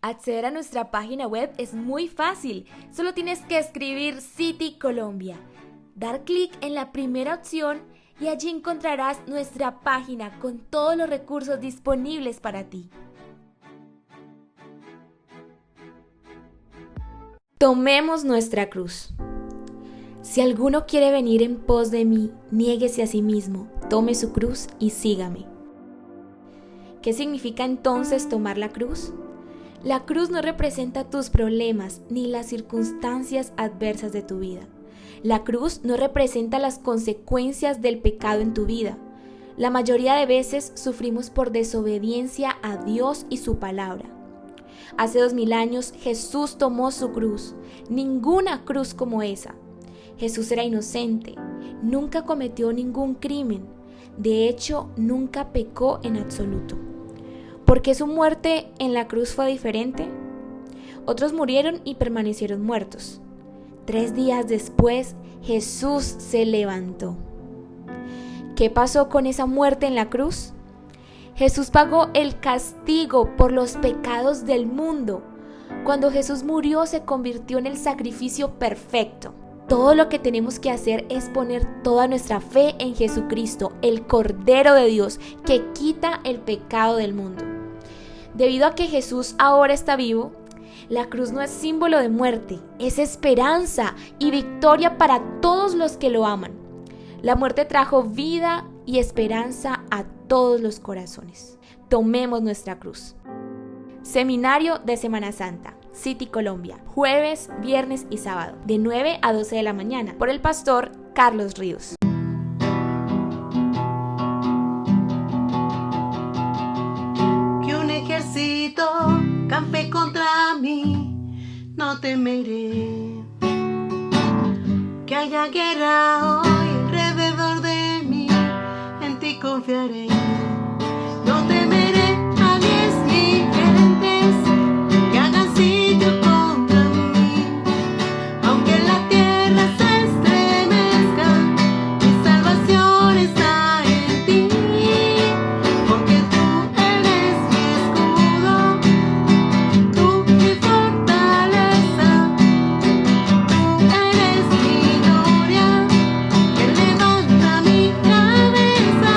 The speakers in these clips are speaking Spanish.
Acceder a nuestra página web es muy fácil. Solo tienes que escribir City Colombia, dar clic en la primera opción y allí encontrarás nuestra página con todos los recursos disponibles para ti. Tomemos nuestra cruz. Si alguno quiere venir en pos de mí, niéguese a sí mismo, tome su cruz y sígame. ¿Qué significa entonces tomar la cruz? La cruz no representa tus problemas ni las circunstancias adversas de tu vida. La cruz no representa las consecuencias del pecado en tu vida. La mayoría de veces sufrimos por desobediencia a Dios y su palabra. Hace 2000 años Jesús tomó su cruz, ninguna cruz como esa. Jesús era inocente, nunca cometió ningún crimen, de hecho nunca pecó en absoluto. ¿Por qué su muerte en la cruz fue diferente? Otros murieron y permanecieron muertos. 3 días después, Jesús se levantó. ¿Qué pasó con esa muerte en la cruz? Jesús pagó el castigo por los pecados del mundo. Cuando Jesús murió, se convirtió en el sacrificio perfecto. Todo lo que tenemos que hacer es poner toda nuestra fe en Jesucristo, el Cordero de Dios, que quita el pecado del mundo. Debido a que Jesús ahora está vivo, la cruz no es símbolo de muerte, es esperanza y victoria para todos los que lo aman. La muerte trajo vida y esperanza a todos los corazones. Tomemos nuestra cruz. Seminario de Semana Santa, City Colombia, jueves, viernes y sábado, de 9 a 12 de la mañana, por el pastor Carlos Ríos. Que un ejército campe contra mí, no temeré. Que haya guerra hoy alrededor de mí, en ti confiaré. No temeré a 10,000 gentes que hagan sitio contra mí. Aunque la tierra se estremezca, mi salvación está en ti. Porque tú eres mi escudo, tú mi fortaleza. Tú eres mi gloria, que levanta mi cabeza.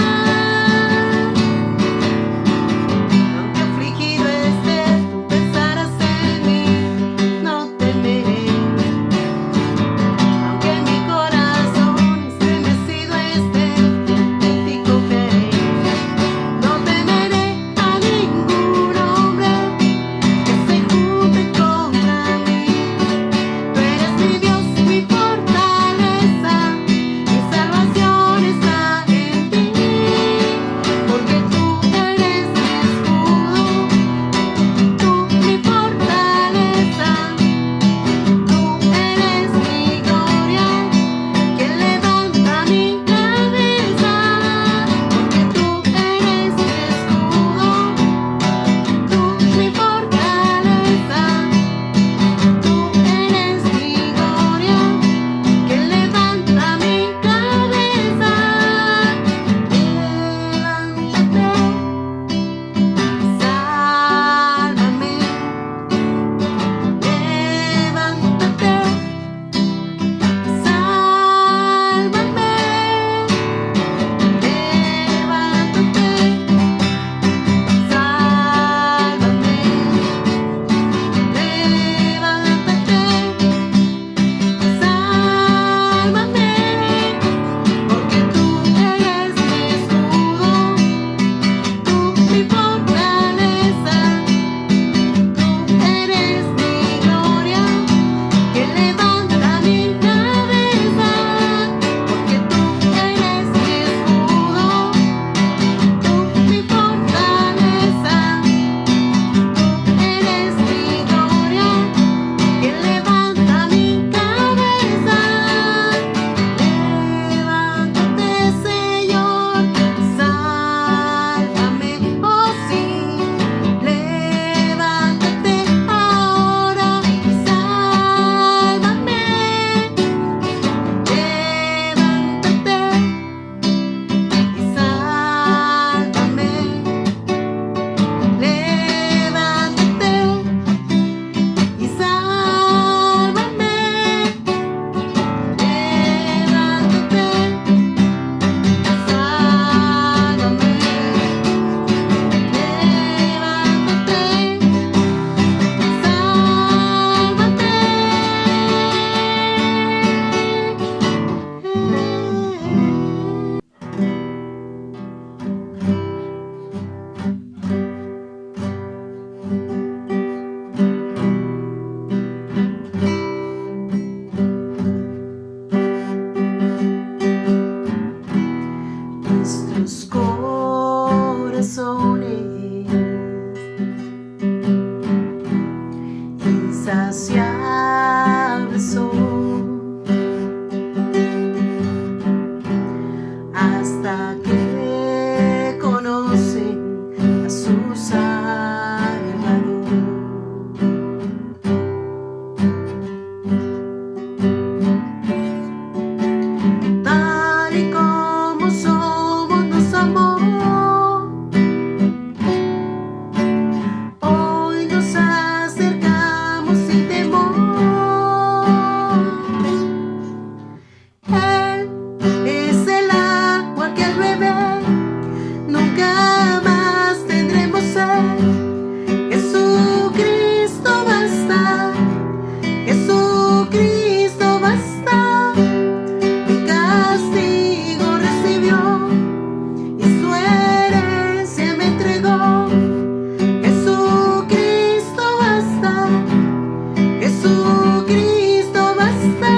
insaciable son, hasta que conocen a su Salvador. Tal y como somos nos amó, hoy nos acercamos sin temor. Él es el agua que al beber nunca más tendremos sed. Jesucristo basta, Jesucristo basta. Mi castigo recibió y su herencia me entregó. Jesucristo basta, Jesucristo basta.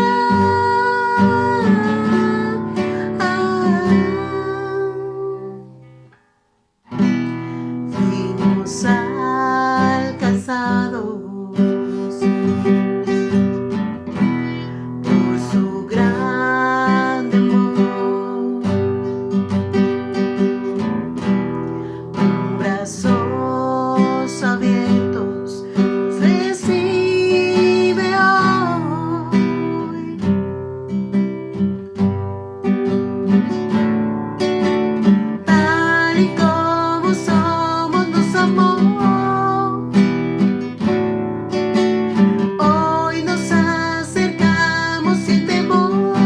Fuimos alcanzados por su gran amor, con brazos abiertos nos recibe hoy. Tal y como somos nos amó, hoy nos acercamos sin temor.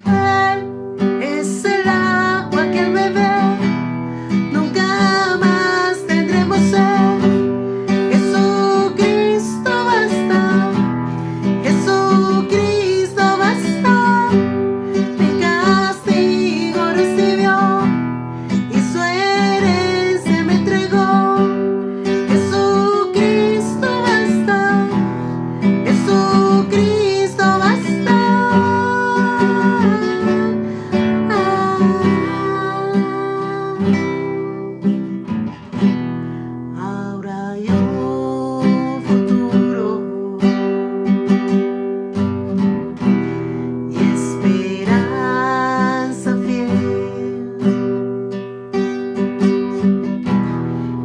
Él es el agua que al beber nunca más tendremos sed. Jesucristo basta, Jesucristo basta. Mi castigo recibió y su herencia me entregó. Jesucristo basta, Jesucristo basta. Ahora hay un futuro y esperanza fiel.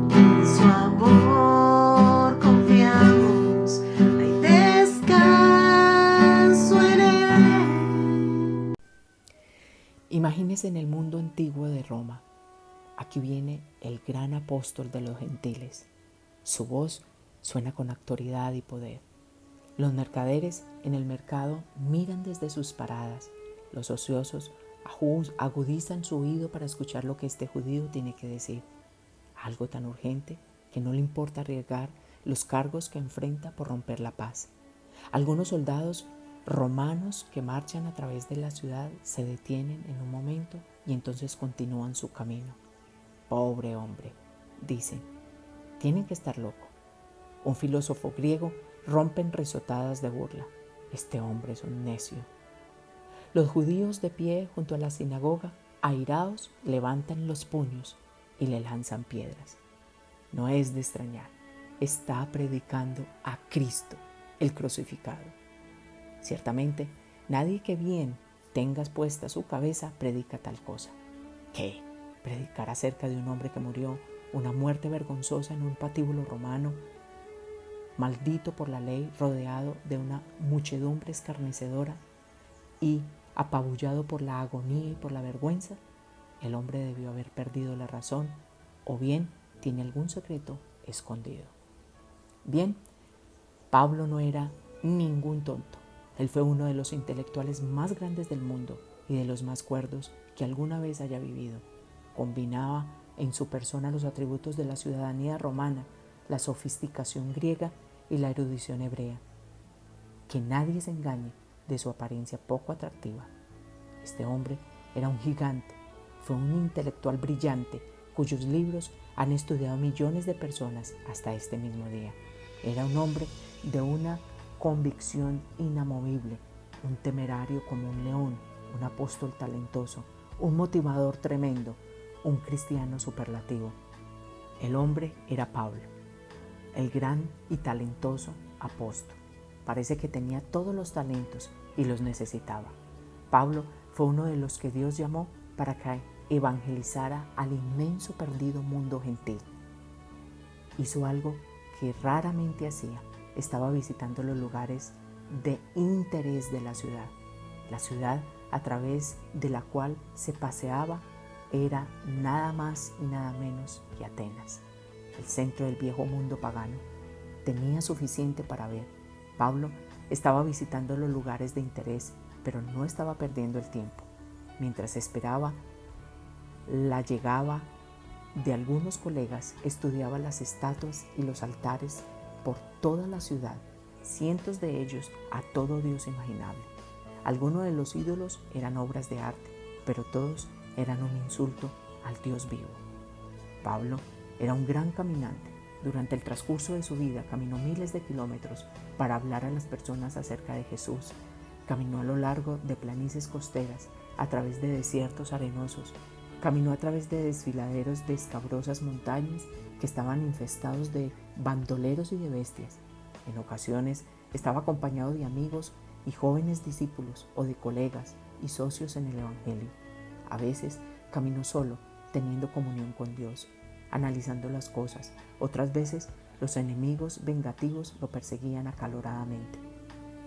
En su amor confiamos, hay descanso en él. Imagínese en el mundo antiguo de Roma. Aquí viene el gran apóstol de los gentiles. Su voz suena con autoridad y poder. Los mercaderes en el mercado miran desde sus paradas. Los ociosos agudizan su oído para escuchar lo que este judío tiene que decir. Algo tan urgente que no le importa arriesgar los cargos que enfrenta por romper la paz. Algunos soldados romanos que marchan a través de la ciudad se detienen en un momento y entonces continúan su camino. Pobre hombre, dicen, tienen que estar loco. Un filósofo griego rompe en risotadas de burla. Este hombre es un necio. Los judíos de pie junto a la sinagoga, airados, levantan los puños y le lanzan piedras. No es de extrañar, está predicando a Cristo, el crucificado. Ciertamente, nadie que bien tengas puesta su cabeza predica tal cosa. ¿Qué? ¿Predicar acerca de un hombre que murió una muerte vergonzosa en un patíbulo romano, maldito por la ley, rodeado de una muchedumbre escarnecedora y apabullado por la agonía y por la vergüenza? El hombre debió haber perdido la razón o bien tiene algún secreto escondido. Bien, Pablo no era ningún tonto. Él fue uno de los intelectuales más grandes del mundo y de los más cuerdos que alguna vez haya vivido. Combinaba en su persona los atributos de la ciudadanía romana, la sofisticación griega y la erudición hebrea. Que nadie se engañe de su apariencia poco atractiva. Este hombre era un gigante, fue un intelectual brillante cuyos libros han estudiado millones de personas hasta este mismo día. Era un hombre de una convicción inamovible, un temerario como un león, un apóstol talentoso, un motivador tremendo, un cristiano superlativo. El hombre era Pablo. el gran y talentoso apóstol. Parece que tenía todos los talentos y los necesitaba. Pablo fue uno de los que Dios llamó para que evangelizara al inmenso perdido mundo gentil. Hizo algo que raramente hacía. Estaba visitando los lugares de interés de la ciudad. La ciudad a través de la cual se paseaba era nada más y nada menos que Atenas, el centro del viejo mundo pagano. Tenía suficiente para ver. Pablo estaba visitando los lugares de interés, pero no estaba perdiendo el tiempo. Mientras esperaba la llegada de algunos colegas, estudiaba las estatuas y los altares por toda la ciudad, cientos de ellos a todo Dios imaginable. Algunos de los ídolos eran obras de arte, pero todos eran un insulto al Dios vivo. Pablo era un gran caminante. Durante el transcurso de su vida caminó miles de kilómetros para hablar a las personas acerca de Jesús. Caminó a lo largo de planicies costeras, a través de desiertos arenosos. Caminó a través de desfiladeros de escabrosas montañas que estaban infestados de bandoleros y de bestias. En ocasiones estaba acompañado de amigos y jóvenes discípulos o de colegas y socios en el Evangelio. A veces caminó solo, teniendo comunión con Dios, analizando las cosas. Otras veces los enemigos vengativos lo perseguían acaloradamente.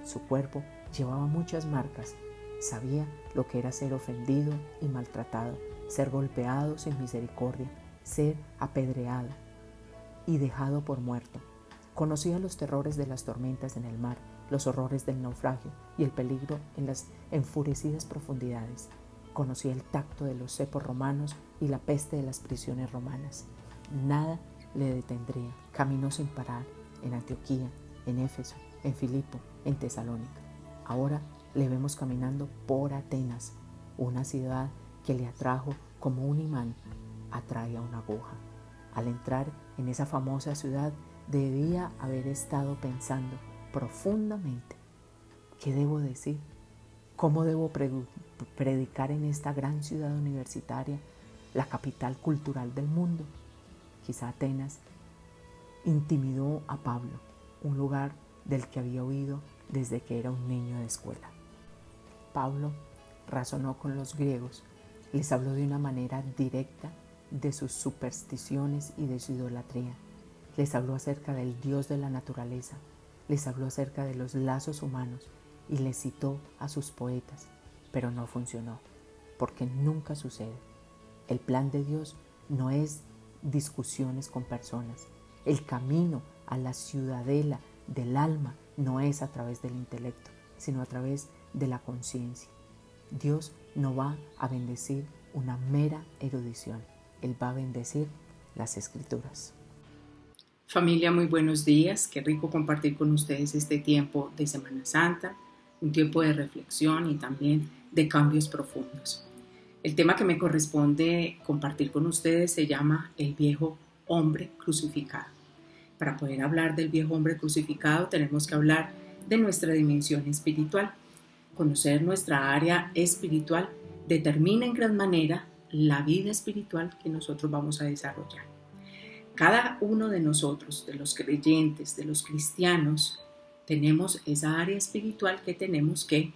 Su cuerpo llevaba muchas marcas. Sabía lo que era ser ofendido y maltratado, ser golpeado sin misericordia, ser apedreado y dejado por muerto. Conocía los terrores de las tormentas en el mar, los horrores del naufragio y el peligro en las enfurecidas profundidades. Conocía el tacto de los cepos romanos y la peste de las prisiones romanas. Nada le detendría. Caminó sin parar en Antioquía, en Éfeso, en Filipo, en Tesalónica. Ahora le vemos caminando por Atenas, una ciudad que le atrajo como un imán atrae a una aguja. Al entrar en esa famosa ciudad, debía haber estado pensando profundamente: ¿qué debo decir? ¿Cómo debo predicar en esta gran ciudad universitaria, la capital cultural del mundo? Quizá Atenas intimidó a Pablo, un lugar del que había oído desde que era un niño de escuela. Pablo razonó con los griegos, les habló de una manera directa de sus supersticiones y de su idolatría. Les habló acerca del Dios de la naturaleza, les habló acerca de los lazos humanos y les citó a sus poetas, pero no funcionó, porque nunca sucede. El plan de Dios no es discusiones con personas. El camino a la ciudadela del alma no es a través del intelecto, sino a través de la conciencia. Dios no va a bendecir una mera erudición, Él va a bendecir las Escrituras. Familia, muy buenos días. Qué rico compartir con ustedes este tiempo de Semana Santa, un tiempo de reflexión y también de cambios profundos. El tema que me corresponde compartir con ustedes se llama el viejo hombre crucificado. Para poder hablar del viejo hombre crucificado tenemos que hablar de nuestra dimensión espiritual. Conocer nuestra área espiritual determina en gran manera la vida espiritual que nosotros vamos a desarrollar. Cada uno de nosotros, de los creyentes, de los cristianos, tenemos esa área espiritual que tenemos que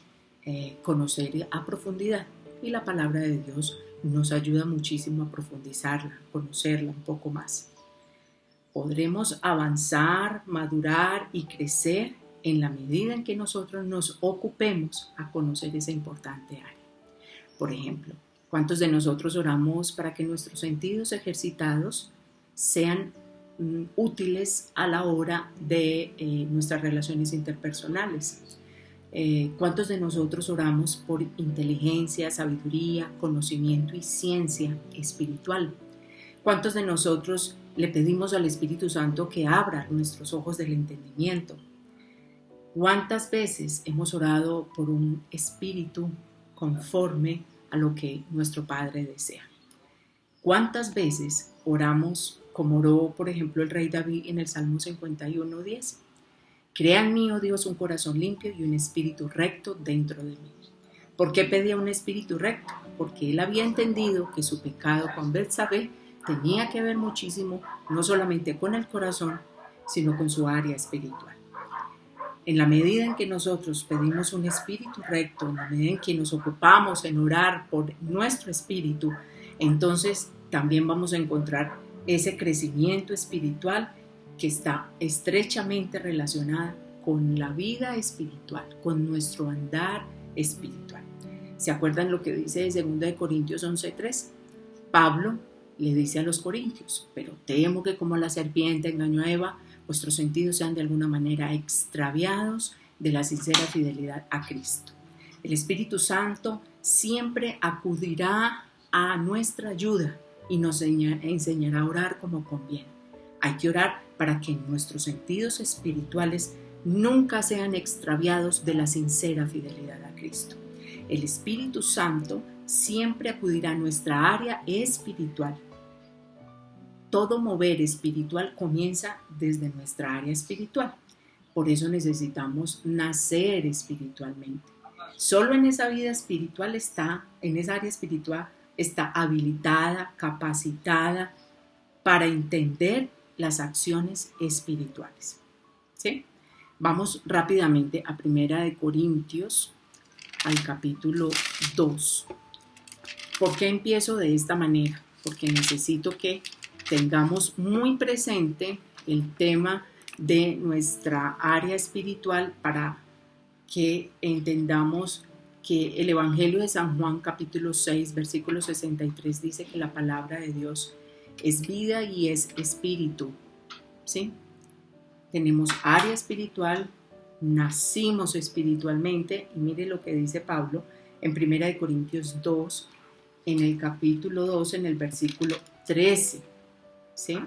conocer a profundidad. Y la palabra de Dios nos ayuda muchísimo a profundizarla, a conocerla un poco más. Podremos avanzar, madurar y crecer en la medida en que nosotros nos ocupemos a conocer esa importante área. Por ejemplo, ¿cuántos de nosotros oramos para que nuestros sentidos ejercitados sean útiles a la hora de nuestras relaciones interpersonales? ¿Cuántos de nosotros oramos por inteligencia, sabiduría, conocimiento y ciencia espiritual? ¿Cuántos de nosotros le pedimos al Espíritu Santo que abra nuestros ojos del entendimiento? ¿Cuántas veces hemos orado por un espíritu conforme a lo que nuestro Padre desea? ¿Cuántas veces oramos como oró, por ejemplo, el rey David en el Salmo 51:10? Crea en mí, oh Dios, un corazón limpio y un espíritu recto dentro de mí. ¿Por qué pedía un espíritu recto? Porque él había entendido que su pecado con Betsabé tenía que ver muchísimo, no solamente con el corazón, sino con su área espiritual. En la medida en que nosotros pedimos un espíritu recto, en la medida en que nos ocupamos en orar por nuestro espíritu, entonces también vamos a encontrar ese crecimiento espiritual que está estrechamente relacionada con la vida espiritual, con nuestro andar espiritual. ¿Se acuerdan lo que dice de 2 Corintios 11:3? Pablo le dice a los corintios: pero temo que como la serpiente engañó a Eva, vuestros sentidos sean de alguna manera extraviados de la sincera fidelidad a Cristo. El Espíritu Santo siempre acudirá a nuestra ayuda y nos enseñará a orar como conviene. Hay que orar para que nuestros sentidos espirituales nunca sean extraviados de la sincera fidelidad a Cristo. El Espíritu Santo siempre acudirá a nuestra área espiritual. Todo mover espiritual comienza desde nuestra área espiritual. Por eso necesitamos nacer espiritualmente. Solo en esa vida espiritual en esa área espiritual está habilitada, capacitada para entender las acciones espirituales. ¿Sí? Vamos rápidamente a 1 Corintios, al capítulo 2. ¿Por qué empiezo de esta manera? Porque necesito que tengamos muy presente el tema de nuestra área espiritual para que entendamos que el Evangelio de San Juan capítulo 6 versículo 63 dice que la palabra de Dios es vida y es espíritu. ¿Sí? Tenemos área espiritual, nacimos espiritualmente y mire lo que dice Pablo en 1 Corintios 2, en el capítulo 2, en el versículo 13. ¿Sí?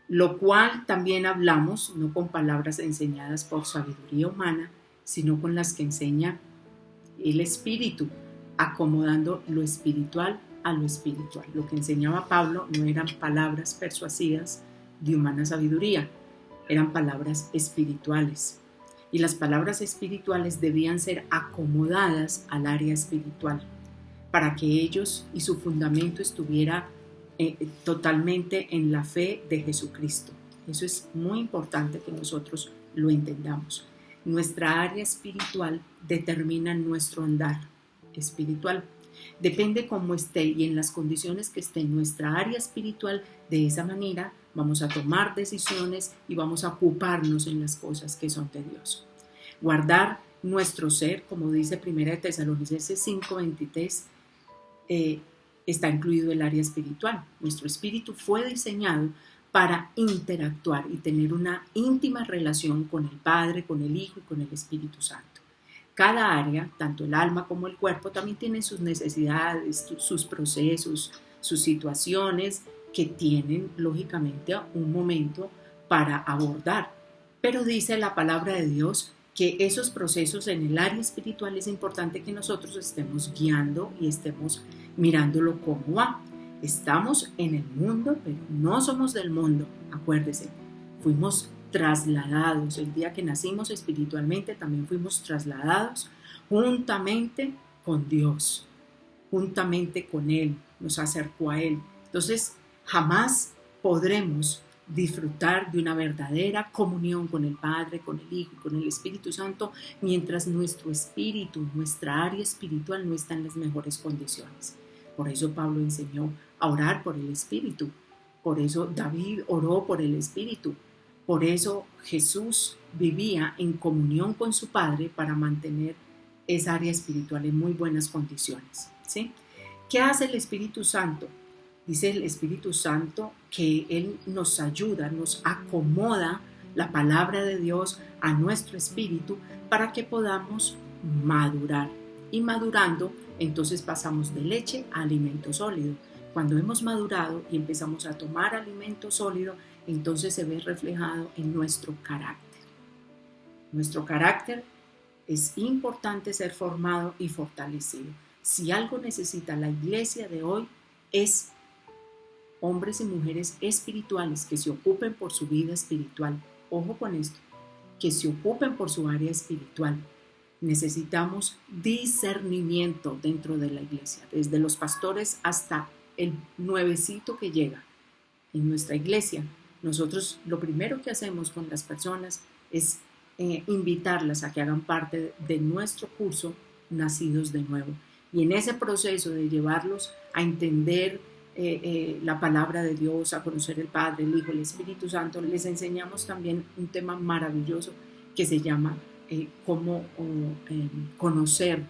Lo cual también hablamos, no con palabras enseñadas por sabiduría humana, sino con las que enseña el Espíritu, acomodando lo espiritual a lo espiritual. Lo que enseñaba Pablo no eran palabras persuasivas de humana sabiduría, eran palabras espirituales. Y las palabras espirituales debían ser acomodadas al área espiritual, para que ellos y su fundamento estuviera totalmente en la fe de Jesucristo. Eso es muy importante que nosotros lo entendamos. Nuestra área espiritual determina nuestro andar espiritual. Depende cómo esté y en las condiciones que esté nuestra área espiritual, de esa manera vamos a tomar decisiones y vamos a ocuparnos en las cosas que son de Dios. Guardar nuestro ser, como dice 1 Tesalonicenses 5:23, está incluido el área espiritual. Nuestro espíritu fue diseñado para interactuar y tener una íntima relación con el Padre, con el Hijo y con el Espíritu Santo. Cada área, tanto el alma como el cuerpo, también tienen sus necesidades, sus procesos, sus situaciones que tienen lógicamente un momento para abordar. Pero dice la palabra de Dios que esos procesos en el área espiritual es importante que nosotros estemos guiando y estemos mirándolo cómo va. Estamos en el mundo, pero no somos del mundo. Acuérdese, fuimos trasladados. El día que nacimos espiritualmente también fuimos trasladados juntamente con Dios, juntamente con Él, nos acercó a Él. Entonces, jamás podremos disfrutar de una verdadera comunión con el Padre, con el Hijo y con el Espíritu Santo mientras nuestro espíritu, nuestra área espiritual no está en las mejores condiciones. Por eso Pablo enseñó a orar por el Espíritu. Por eso David oró por el Espíritu. Por eso Jesús vivía en comunión con su Padre para mantener esa área espiritual en muy buenas condiciones. ¿Sí? ¿Qué hace el Espíritu Santo? Dice el Espíritu Santo que Él nos ayuda, nos acomoda la palabra de Dios a nuestro espíritu para que podamos madurar. Y madurando, entonces pasamos de leche a alimento sólido. Cuando hemos madurado y empezamos a tomar alimento sólido, entonces se ve reflejado en nuestro carácter. Nuestro carácter es importante ser formado y fortalecido. Si algo necesita la iglesia de hoy es hombres y mujeres espirituales que se ocupen por su vida espiritual. Ojo con esto, que se ocupen por su área espiritual. Necesitamos discernimiento dentro de la iglesia, desde los pastores hasta el nuevecito que llega en nuestra iglesia. nosotros lo primero que hacemos con las personas es invitarlas a que hagan parte de nuestro curso Nacidos de Nuevo. Y en ese proceso de llevarlos a entender la palabra de Dios, a conocer el Padre, el Hijo, el Espíritu Santo, les enseñamos también un tema maravilloso que se llama cómo conocer,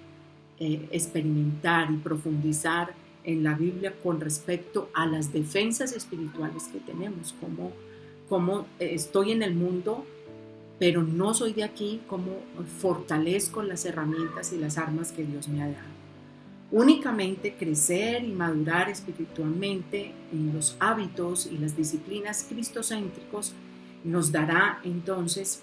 experimentar y profundizar en la Biblia con respecto a las defensas espirituales que tenemos, cómo estoy en el mundo, pero no soy de aquí, cómo fortalezco las herramientas y las armas que Dios me ha dado. Únicamente crecer y madurar espiritualmente en los hábitos y las disciplinas cristocéntricos nos dará entonces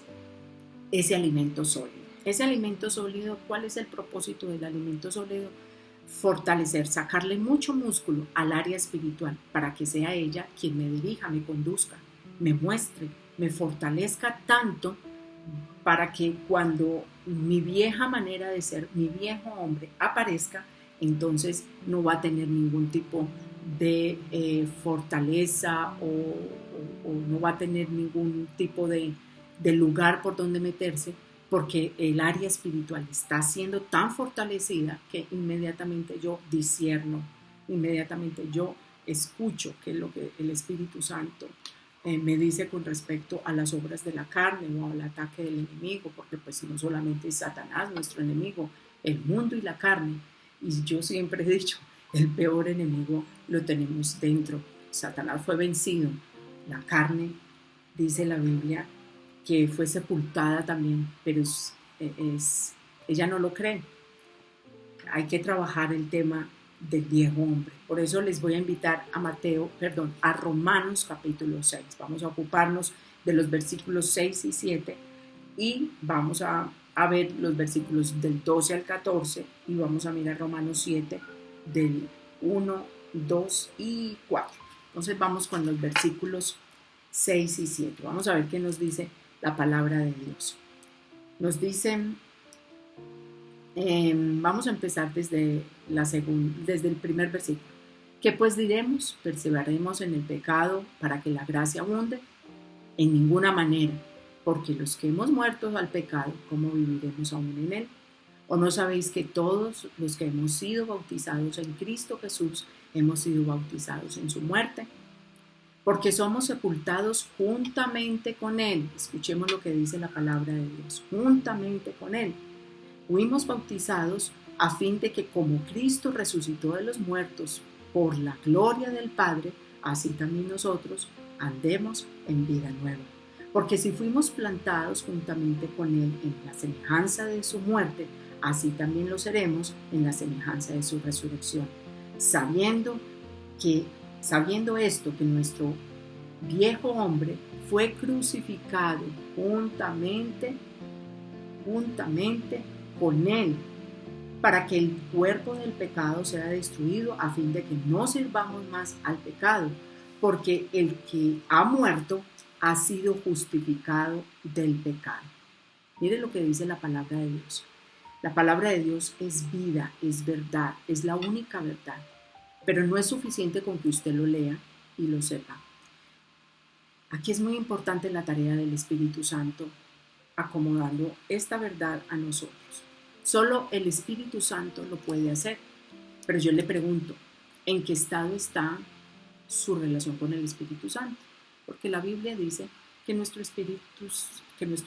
ese alimento sólido. Ese alimento sólido, ¿cuál es el propósito del alimento sólido? Fortalecer, sacarle mucho músculo al área espiritual para que sea ella quien me dirija, me conduzca, me muestre, me fortalezca tanto para que cuando mi vieja manera de ser, mi viejo hombre aparezca, entonces no va a tener ningún tipo de fortaleza o no va a tener ningún tipo de lugar por donde meterse, porque el área espiritual está siendo tan fortalecida que inmediatamente yo discierno, inmediatamente yo escucho qué es lo que el Espíritu Santo me dice con respecto a las obras de la carne o al ataque del enemigo, porque pues no solamente es Satanás nuestro enemigo, el mundo y la carne, y yo siempre he dicho, el peor enemigo lo tenemos dentro. Satanás fue vencido, la carne, dice la Biblia, que fue sepultada también, pero ella no lo cree. Hay que trabajar el tema del viejo hombre. Por eso les voy a invitar a Romanos capítulo 6. Vamos a ocuparnos de los versículos 6 y 7 y vamos a ver los versículos del 12 al 14 y vamos a mirar Romanos 7 del 1, 2 y 4. Entonces vamos con los versículos 6 y 7. Vamos a ver qué nos dice la palabra de Dios. Nos dicen, vamos a empezar desde el primer versículo. ¿Qué pues diremos? ¿Perseveraremos en el pecado para que la gracia abunde? En ninguna manera, porque los que hemos muerto al pecado, ¿cómo viviremos aún en él? ¿O no sabéis que todos los que hemos sido bautizados en Cristo Jesús hemos sido bautizados en su muerte? Porque somos sepultados juntamente con Él. Escuchemos lo que dice la palabra de Dios. Juntamente con Él. Fuimos bautizados a fin de que como Cristo resucitó de los muertos por la gloria del Padre, así también nosotros andemos en vida nueva. Porque si fuimos plantados juntamente con Él en la semejanza de su muerte, así también lo seremos en la semejanza de su resurrección. Sabiendo esto, que nuestro viejo hombre fue crucificado juntamente con él, para que el cuerpo del pecado sea destruido, a fin de que no sirvamos más al pecado, porque el que ha muerto ha sido justificado del pecado. Mire lo que dice la palabra de Dios. La palabra de Dios es vida, es verdad, es la única verdad. Pero no es suficiente con que usted lo lea y lo sepa. Aquí es muy importante la tarea del Espíritu Santo acomodando esta verdad a nosotros. Solo el Espíritu Santo lo puede hacer. Pero yo le pregunto, ¿en qué estado está su relación con el Espíritu Santo? Porque la Biblia dice que nuestro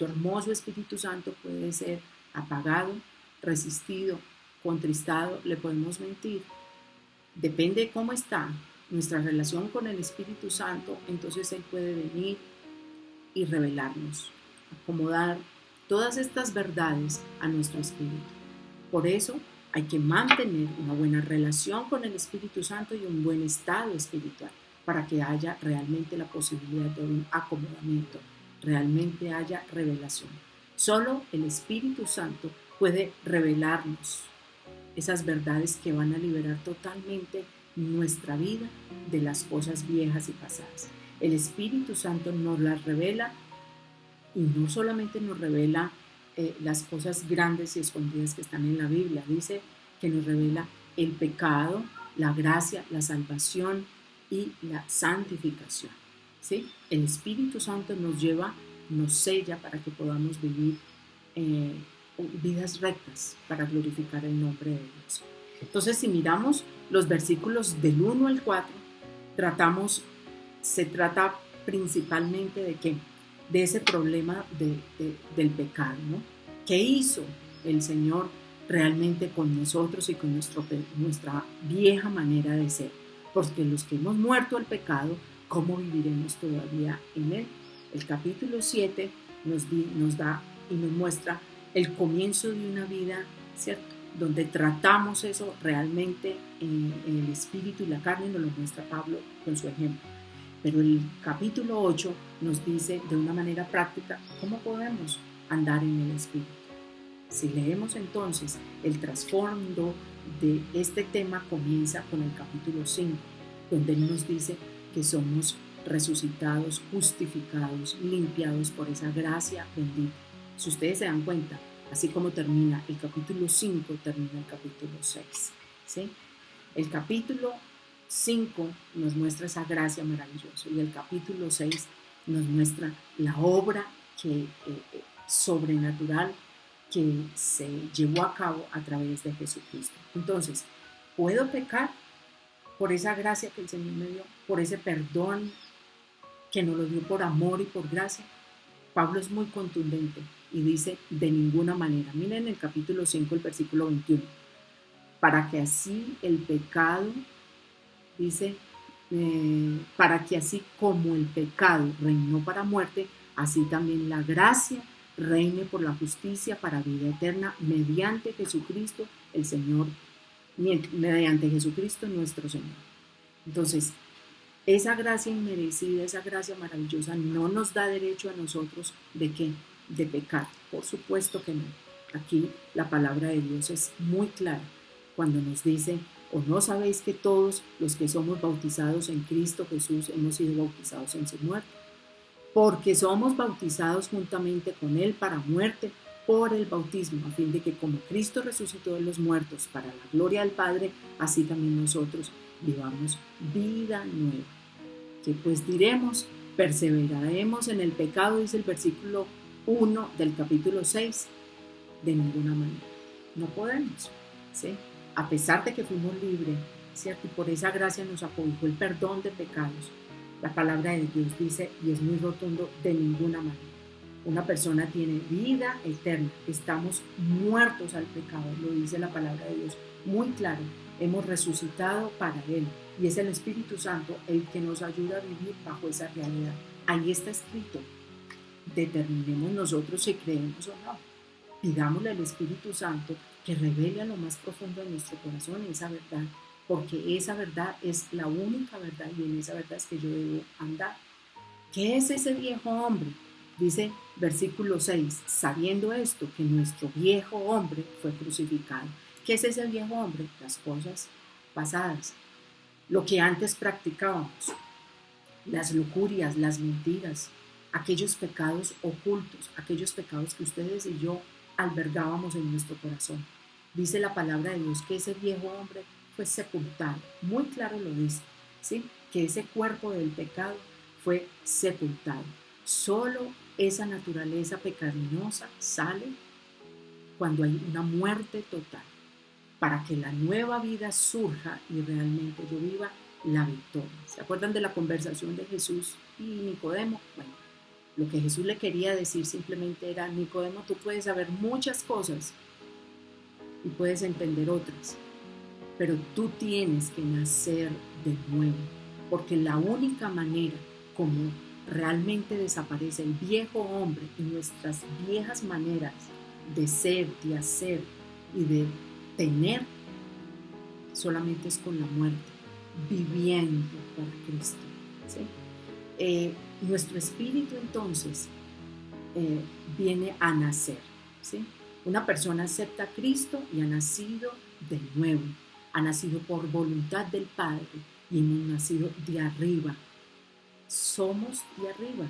hermoso Espíritu Santo puede ser apagado, resistido, contristado, le podemos mentir. Depende de cómo está nuestra relación con el Espíritu Santo, entonces Él puede venir y revelarnos, acomodar todas estas verdades a nuestro espíritu. Por eso hay que mantener una buena relación con el Espíritu Santo y un buen estado espiritual para que haya realmente la posibilidad de un acomodamiento, realmente haya revelación. Solo el Espíritu Santo puede revelarnos esas verdades que van a liberar totalmente nuestra vida de las cosas viejas y pasadas. El Espíritu Santo nos las revela y no solamente nos revela las cosas grandes y escondidas que están en la Biblia. Dice que nos revela el pecado, la gracia, la salvación y la santificación. ¿sí? El Espíritu Santo nos lleva, nos sella para que podamos vivir vidas rectas para glorificar el nombre de Dios. Entonces, si miramos los versículos del 1 al 4, se trata principalmente de qué? De ese problema del pecado, ¿no? ¿Qué hizo el Señor realmente con nosotros y con nuestra vieja manera de ser? Porque los que hemos muerto al pecado, ¿cómo viviremos todavía en él? El capítulo 7 nos da y nos muestra el comienzo de una vida, ¿cierto?, donde tratamos eso realmente en el espíritu y la carne, nos lo muestra Pablo con su ejemplo. Pero el capítulo 8 nos dice de una manera práctica cómo podemos andar en el espíritu. Si leemos entonces el trasfondo de este tema, comienza con el capítulo 5, donde él nos dice que somos resucitados, justificados, limpiados por esa gracia bendita. Si ustedes se dan cuenta, así como termina el capítulo 5, termina el capítulo 6, ¿sí? El capítulo 5 nos muestra esa gracia maravillosa y el capítulo 6 nos muestra la obra sobrenatural que se llevó a cabo a través de Jesucristo. Entonces, ¿puedo pecar por esa gracia que el Señor me dio, por ese perdón que nos lo dio por amor y por gracia? Pablo es muy contundente y dice, de ninguna manera. Miren el capítulo 5, el versículo 21. Para que así el pecado, dice, para que así como el pecado reinó para muerte, así también la gracia reine por la justicia para vida eterna mediante Jesucristo el Señor, mediante Jesucristo nuestro Señor. Entonces, esa gracia inmerecida, esa gracia maravillosa no nos da derecho a nosotros de ¿qué? De pecar. Por supuesto que no. Aquí la palabra de Dios es muy clara cuando nos dice, ¿o no sabéis que todos los que somos bautizados en Cristo Jesús hemos sido bautizados en su muerte? Porque somos bautizados juntamente con Él para muerte por el bautismo, a fin de que como Cristo resucitó de los muertos para la gloria del Padre, así también nosotros vivamos vida nueva. Que pues diremos, perseveraremos en el pecado, dice el versículo 1 del capítulo 6, de ninguna manera. No podemos, ¿sí? A pesar de que fuimos libres, ¿cierto? Y por esa gracia nos acobijó el perdón de pecados. La palabra de Dios dice, y es muy rotundo, de ninguna manera. Una persona tiene vida eterna. Estamos muertos al pecado, lo dice la palabra de Dios muy claro. Hemos resucitado para Él y es el Espíritu Santo el que nos ayuda a vivir bajo esa realidad. Ahí está escrito. Determinemos nosotros si creemos o no. Pidámosle al Espíritu Santo que revele a lo más profundo de nuestro corazón esa verdad, porque esa verdad es la única verdad y en esa verdad es que yo debo andar. ¿Qué es ese viejo hombre? Dice versículo 6, sabiendo esto, que nuestro viejo hombre fue crucificado. ¿Qué es ese viejo hombre? Las cosas pasadas, lo que antes practicábamos, las lujurias, las mentiras, aquellos pecados ocultos, aquellos pecados que ustedes y yo albergábamos en nuestro corazón. Dice la palabra de Dios que ese viejo hombre fue sepultado, muy claro lo dice, ¿sí? Que ese cuerpo del pecado fue sepultado. Solo esa naturaleza pecaminosa sale cuando hay una muerte total, para que la nueva vida surja y realmente yo viva la victoria. ¿Se acuerdan de la conversación de Jesús y Nicodemo? Bueno, lo que Jesús le quería decir simplemente era, Nicodemo, tú puedes saber muchas cosas y puedes entender otras, pero tú tienes que nacer de nuevo, porque la única manera como realmente desaparece el viejo hombre y nuestras viejas maneras de ser, de hacer y de tener, solamente es con la muerte, viviendo para Cristo, ¿sí? Nuestro espíritu entonces viene a nacer, ¿sí? Una persona acepta a Cristo y ha nacido de nuevo, ha nacido por voluntad del Padre y hemos nacido de arriba. Somos de arriba.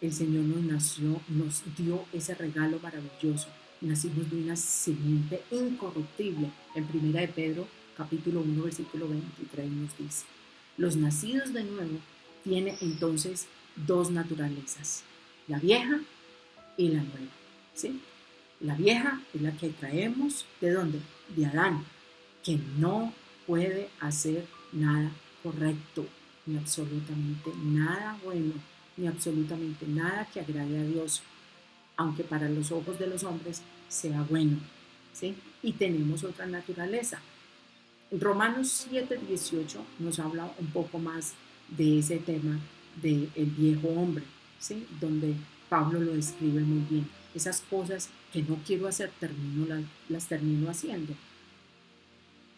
El Señor nos dio ese regalo maravilloso. Nacimos de una simiente incorruptible. En 1 de Pedro, capítulo 1, versículo 23 nos dice, los nacidos de nuevo tiene entonces dos naturalezas, la vieja y la nueva, ¿sí? La vieja es la que traemos, ¿de dónde? De Adán, que no puede hacer nada correcto, ni absolutamente nada bueno, ni absolutamente nada que agrade a Dios, aunque para los ojos de los hombres sea bueno, ¿sí? Y tenemos otra naturaleza. Romanos 7:18 nos habla un poco más de ese tema del viejo hombre, ¿sí? Donde Pablo lo describe muy bien. Esas cosas que no quiero hacer, las termino haciendo.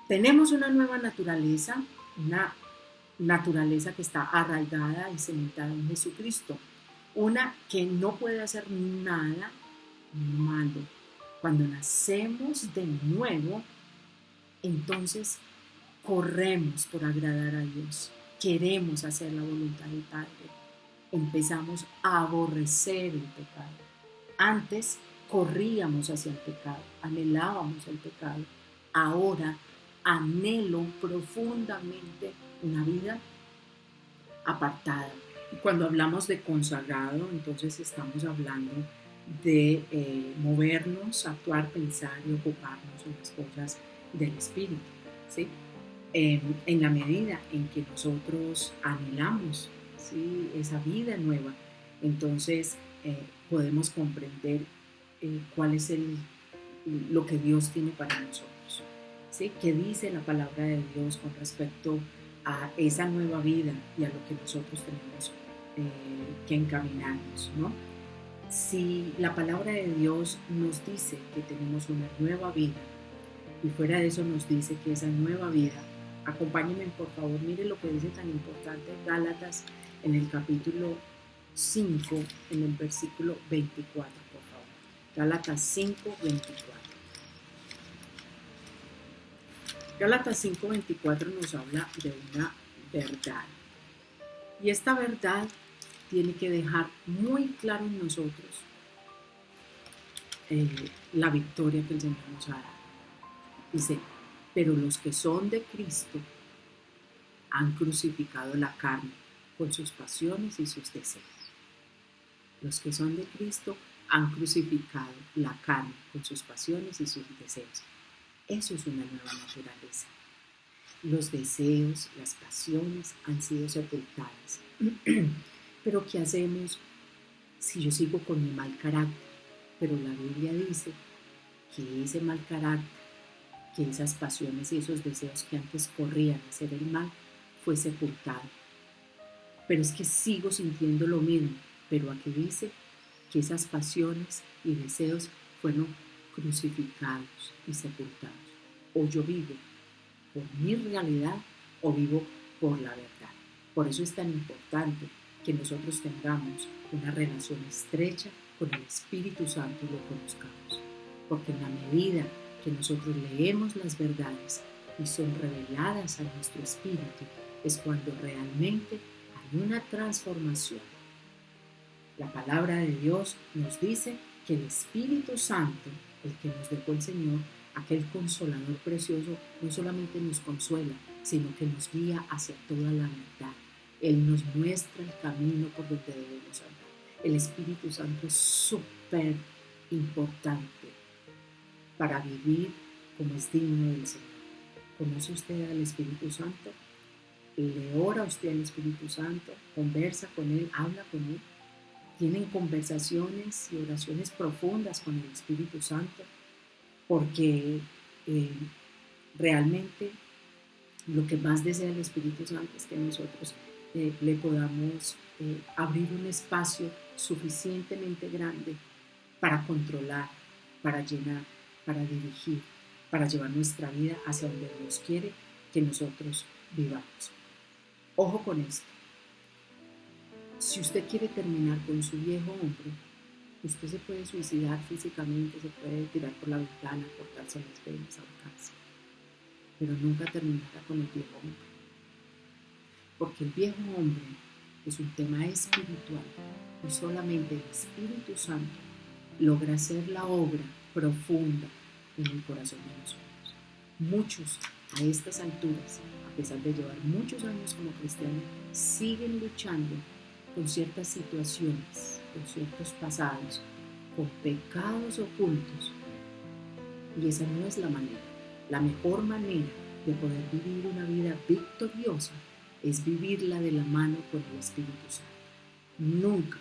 Tenemos una nueva naturaleza, una naturaleza que está arraigada y cementada en Jesucristo, una que no puede hacer nada malo. Cuando nacemos de nuevo, entonces corremos por agradar a Dios, queremos hacer la voluntad del Padre, empezamos a aborrecer el pecado. Antes corríamos hacia el pecado, anhelábamos el pecado, ahora anhelo profundamente una vida apartada. Y cuando hablamos de consagrado, entonces estamos hablando de movernos, actuar, pensar y ocuparnos en las cosas del Espíritu, ¿sí? En la medida en que nosotros anhelamos, ¿sí?, esa vida nueva, entonces podemos comprender cuál es lo que Dios tiene para nosotros, ¿sí? ¿Qué dice la palabra de Dios con respecto a esa nueva vida y a lo que nosotros tenemos que encaminarnos, ¿no? Si la palabra de Dios nos dice que tenemos una nueva vida y fuera de eso nos dice que esa nueva vida, acompáñenme por favor, mire lo que dice tan importante Gálatas en el capítulo 5, en el versículo 24, por favor. Gálatas 5, 24. Gálatas 5, 24 nos habla de una verdad. Y esta verdad tiene que dejar muy claro en nosotros la victoria que el Señor nos ha dado. Dice, pero los que son de Cristo han crucificado la carne con sus pasiones y sus deseos. Los que son de Cristo han crucificado la carne con sus pasiones y sus deseos. Eso es una nueva naturaleza. Los deseos, las pasiones han sido sepultadas. Pero ¿qué hacemos si yo sigo con mi mal carácter? Pero la Biblia dice que ese mal carácter, que esas pasiones y esos deseos que antes corrían a hacer el mal, fue sepultado. Pero es que sigo sintiendo lo mismo. Pero aquí dice que esas pasiones y deseos fueron crucificados y sepultados. O yo vivo por mi realidad o vivo por la verdad. Por eso es tan importante que nosotros tengamos una relación estrecha con el Espíritu Santo y lo conozcamos. Porque en la medida que nosotros leemos las verdades y son reveladas a nuestro espíritu, es cuando realmente hay una transformación. La palabra de Dios nos dice que el Espíritu Santo, el que nos dejó el Señor, aquel consolador precioso, no solamente nos consuela, sino que nos guía hacia toda la verdad. Él nos muestra el camino por donde debemos andar. El Espíritu Santo es súper importante para vivir como es digno del Señor. ¿Conoce usted al Espíritu Santo? ¿Le ora usted al Espíritu Santo? ¿Conversa con Él? ¿Habla con Él? ¿Tienen conversaciones y oraciones profundas con el Espíritu Santo? Porque realmente lo que más desea el Espíritu Santo es que nosotros le podamos abrir un espacio suficientemente grande para controlar, para llenar, para dirigir, para llevar nuestra vida hacia donde Dios quiere que nosotros vivamos. Ojo con esto. Si usted quiere terminar con su viejo hombre, usted se puede suicidar físicamente, se puede tirar por la ventana, cortarse las venas, ahorcarse, pero nunca terminará con el viejo hombre. Porque el viejo hombre es un tema espiritual y solamente el Espíritu Santo logra hacer la obra profunda en el corazón de nosotros. Muchos a estas alturas, a pesar de llevar muchos años como cristianos, siguen luchando con ciertas situaciones, con ciertos pasados, con pecados ocultos. Y esa no es la manera. La mejor manera de poder vivir una vida victoriosa es vivirla de la mano con el Espíritu Santo. Nunca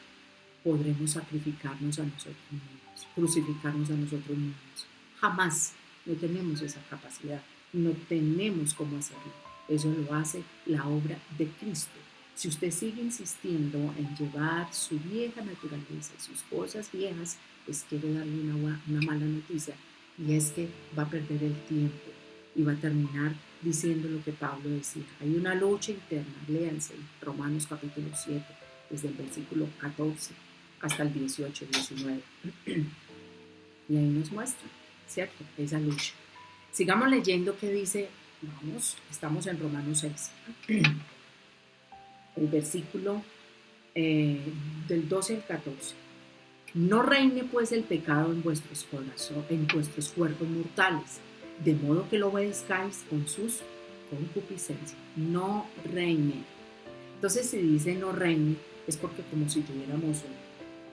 podremos sacrificarnos a nosotros mismos, crucificarnos a nosotros mismos. Jamás. No tenemos esa capacidad, no tenemos cómo hacerlo. Eso lo hace la obra de Cristo. Si usted sigue insistiendo en llevar su vieja naturaleza, sus cosas viejas, pues quiero darle una mala noticia, y es que va a perder el tiempo y va a terminar diciendo lo que Pablo decía. Hay una lucha interna, léanse Romanos capítulo 7, desde el versículo 14 hasta el 18, 19. Y ahí nos muestra, ¿cierto?, esa lucha. Sigamos leyendo qué dice, estamos en Romanos 6. El versículo del 12 al 14. No reine pues el pecado en vuestros corazones, en vuestros cuerpos mortales, de modo que lo obedezcáis con sus concupiscencias. No reine. Entonces, si dice no reine, es porque como si tuviéramos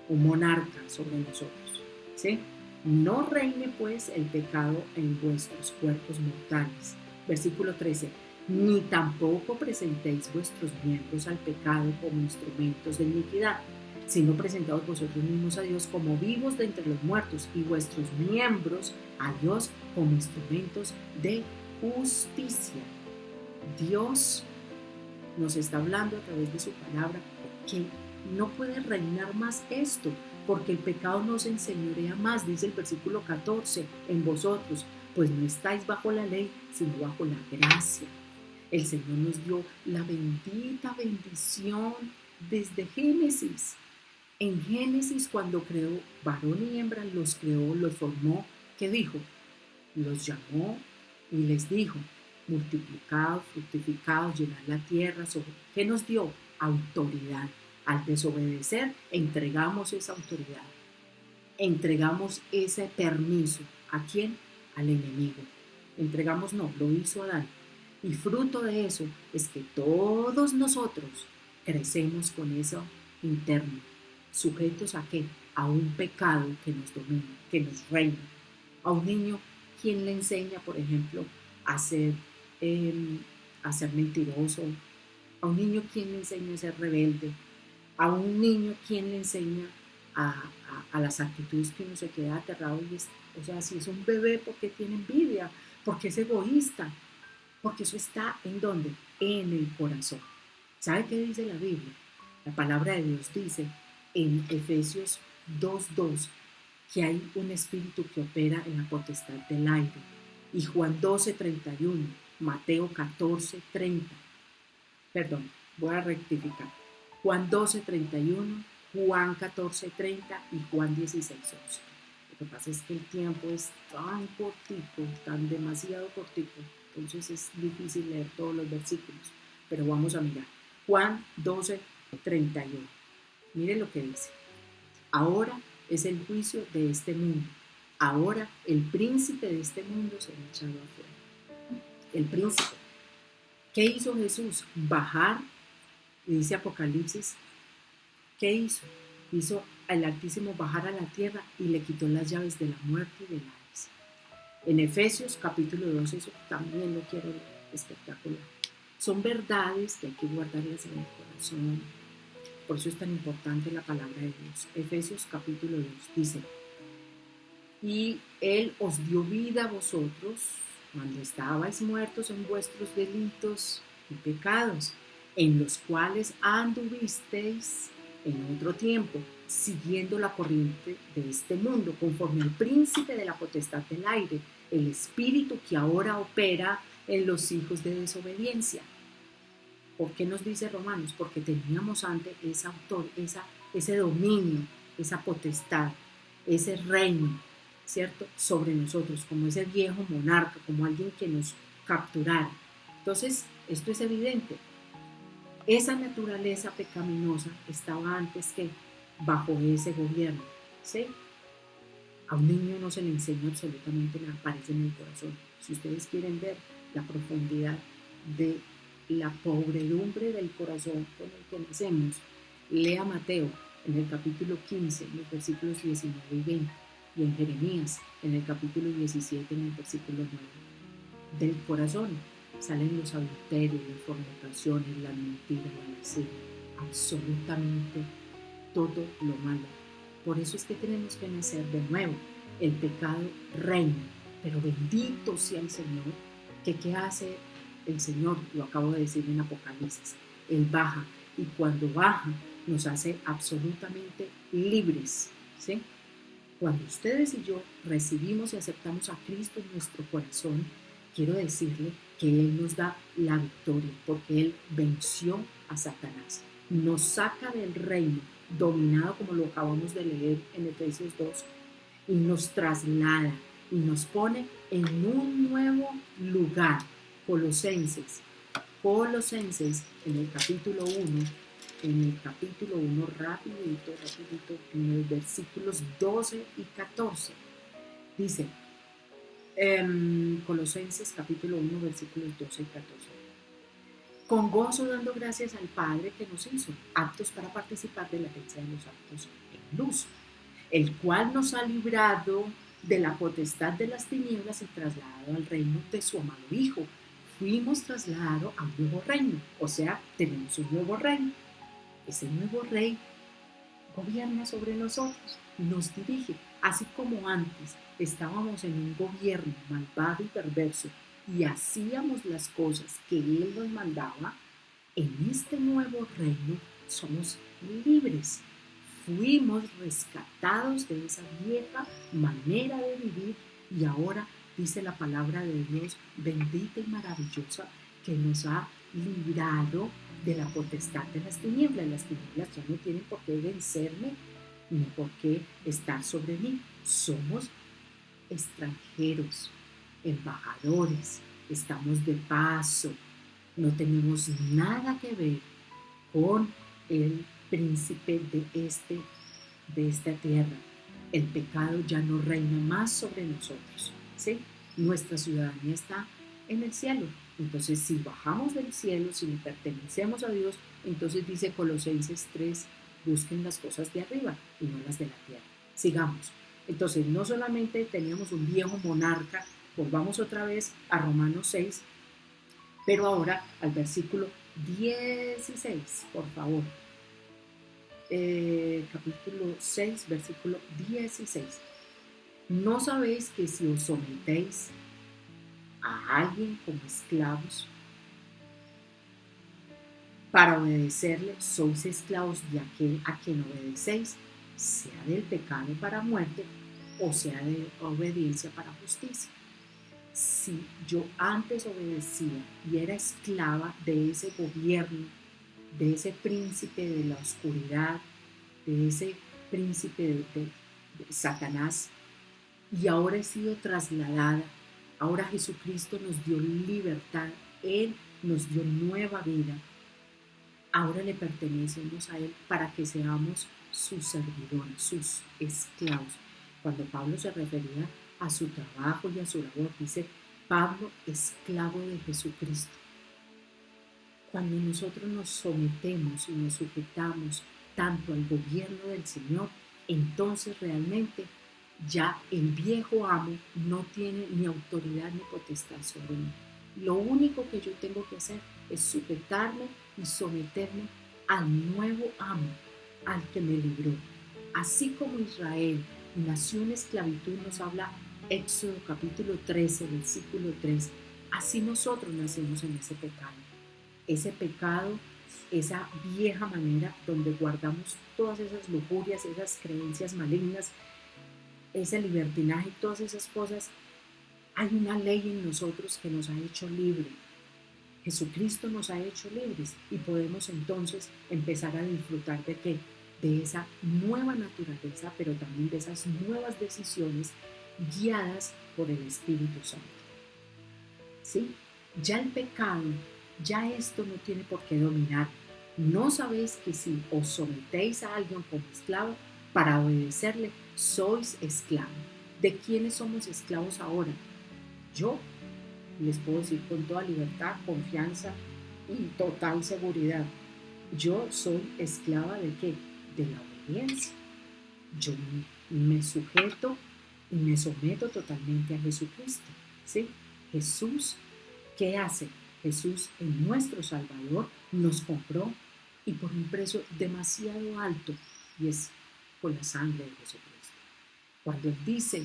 un monarca sobre nosotros, ¿sí? No reine pues el pecado en vuestros cuerpos mortales. Versículo 13. Ni tampoco presentéis vuestros miembros al pecado como instrumentos de iniquidad, sino presentaos vosotros mismos a Dios como vivos de entre los muertos, y vuestros miembros a Dios como instrumentos de justicia. Dios nos está hablando a través de su palabra que no puede reinar más esto, porque el pecado no se enseñorea más, dice el versículo 14, en vosotros, pues no estáis bajo la ley, sino bajo la gracia. El Señor nos dio la bendita bendición desde Génesis. En Génesis, cuando creó varón y hembra, los creó, los formó, ¿qué dijo? Los llamó y les dijo, multiplicados, fructificados, llenad la tierra. ¿Qué nos dio? Autoridad. Al desobedecer, entregamos esa autoridad. Entregamos ese permiso. ¿A quién? Al enemigo. Lo hizo Adán. Y fruto de eso es que todos nosotros crecemos con eso interno. ¿Sujetos a qué? A un pecado que nos domina, que nos reina. A un niño, ¿quién le enseña, por ejemplo, a ser mentiroso? A un niño, ¿quién le enseña a ser rebelde? A un niño, ¿quién le enseña a las actitudes que uno se queda aterrado? O sea, si es un bebé, porque tiene envidia, porque es egoísta, porque eso está ¿en dónde? En el corazón. ¿Sabe qué dice la Biblia? La palabra de Dios dice en Efesios 2:2 que hay un espíritu que opera en la potestad del aire. Y Juan 12:31, Mateo 14:30. Perdón, voy a rectificar. Juan 12:31, Juan 14:30 y Juan 16:11. Lo que pasa es que el tiempo es tan cortico, tan demasiado cortico, entonces es difícil leer todos los versículos, pero vamos a mirar. Juan 12:31. Mire lo que dice. Ahora es el juicio de este mundo. Ahora el príncipe de este mundo será echado afuera. El príncipe. ¿Qué hizo Jesús? Bajar, y dice Apocalipsis, ¿qué hizo? Hizo al Altísimo bajar a la tierra y le quitó las llaves de la muerte y del Hades. En Efesios capítulo 2, eso también lo quiero leer, espectacular. Son verdades que hay que guardarlas en el corazón. Por eso es tan importante la palabra de Dios. Efesios capítulo 2 dice, y Él os dio vida a vosotros cuando estabais muertos en vuestros delitos y pecados, en los cuales anduvisteis en otro tiempo, siguiendo la corriente de este mundo, conforme al príncipe de la potestad del aire, el espíritu que ahora opera en los hijos de desobediencia. ¿Por qué nos dice Romanos? Porque teníamos antes ese dominio, esa potestad, ese reino, ¿cierto?, sobre nosotros, como ese viejo monarca, como alguien que nos capturara. Entonces, esto es evidente. Esa naturaleza pecaminosa estaba antes que bajo ese gobierno, ¿sí? A un niño no se le enseña absolutamente nada, aparece en el corazón. Si ustedes quieren ver, la profundidad de la pobredumbre del corazón con el que nacemos. Lea Mateo en el capítulo 15, en los versículos 19 y 20, y en Jeremías en el capítulo 17, en el versículo 9. Del corazón salen los adulterios, las fornicaciones, las mentiras, la lascivia, absolutamente todo lo malo. Por eso es que tenemos que nacer de nuevo. El pecado reina, pero bendito sea el Señor, que ¿qué hace el Señor? Lo acabo de decir en Apocalipsis. Él baja, y cuando baja nos hace absolutamente libres, ¿sí? Cuando ustedes y yo recibimos y aceptamos a Cristo en nuestro corazón, quiero decirle que Él nos da la victoria, porque Él venció a Satanás. Nos saca del reino dominado, como lo acabamos de leer en Efesios 2, y nos traslada y nos pone en un nuevo lugar. Colosenses en el capítulo 1, rapidito, en los versículos 12 y 14, dice, Colosenses capítulo 1, versículos 12 y 14. Con gozo dando gracias al Padre que nos hizo aptos para participar de la herencia de los santos en luz, el cual nos ha librado de la potestad de las tinieblas y trasladado al reino de su amado Hijo. Fuimos trasladados a un nuevo reino, o sea, tenemos un nuevo rey. Ese nuevo rey gobierna sobre nosotros, nos dirige, así como antes estábamos en un gobierno malvado y perverso y hacíamos las cosas que Él nos mandaba. En este nuevo reino somos libres. Fuimos rescatados de esa vieja manera de vivir y ahora dice la palabra de Dios bendita y maravillosa que nos ha librado de la potestad de las tinieblas. Las tinieblas ya no tienen por qué vencerme ni por qué estar sobre mí. Somos extranjeros, embajadores, estamos de paso, no tenemos nada que ver con el príncipe de esta tierra. El pecado ya no reina más sobre nosotros, ¿sí? Nuestra ciudadanía está en el cielo. Entonces, si bajamos del cielo, si le pertenecemos a Dios, entonces dice Colosenses 3, busquen las cosas de arriba y no las de la tierra. Sigamos. Entonces, no solamente teníamos un viejo monarca, volvamos otra vez a Romanos 6, pero ahora al versículo 16, por favor. Capítulo 6, versículo 16. ¿No sabéis que si os sometéis a alguien como esclavos para obedecerle, sois esclavos de aquel a quien obedecéis, sea del pecado para muerte o sea de obediencia para justicia? Si yo antes obedecía y era esclava de ese gobierno, de ese príncipe de la oscuridad, de ese príncipe de Satanás, y ahora he sido trasladada, ahora Jesucristo nos dio libertad, Él nos dio nueva vida, ahora le pertenecemos a Él para que seamos sus servidores, sus esclavos. Cuando Pablo se refería a su trabajo y a su labor, dice Pablo, esclavo de Jesucristo. Cuando nosotros nos sometemos y nos sujetamos tanto al gobierno del Señor, entonces realmente ya el viejo amo no tiene ni autoridad ni potestad sobre mí. Lo único que yo tengo que hacer es sujetarme y someterme al nuevo amo, al que me libró. Así como Israel nació en esclavitud, nos habla Éxodo capítulo 13, versículo 3, así nosotros nacimos en ese pecado. Ese pecado, esa vieja manera donde guardamos todas esas lujurias, esas creencias malignas, ese libertinaje, todas esas cosas. Hay una ley en nosotros que nos ha hecho libre. Jesucristo nos ha hecho libres y podemos entonces empezar a disfrutar de ¿qué? De esa nueva naturaleza, pero también de esas nuevas decisiones guiadas por el Espíritu Santo. ¿Sí? Ya el pecado, ya esto no tiene por qué dominar. ¿No sabéis que si os sometéis a alguien como esclavo para obedecerle, sois esclavos? ¿De quiénes somos esclavos ahora? Yo les puedo decir con toda libertad, confianza y total seguridad, yo soy esclava ¿de qué? De la obediencia. Yo me sujeto y me someto totalmente a Jesucristo, ¿sí? Jesús, ¿qué hace? Jesús, en nuestro Salvador, nos compró y por un precio demasiado alto, y es con la sangre de Jesucristo. Cuando Él dice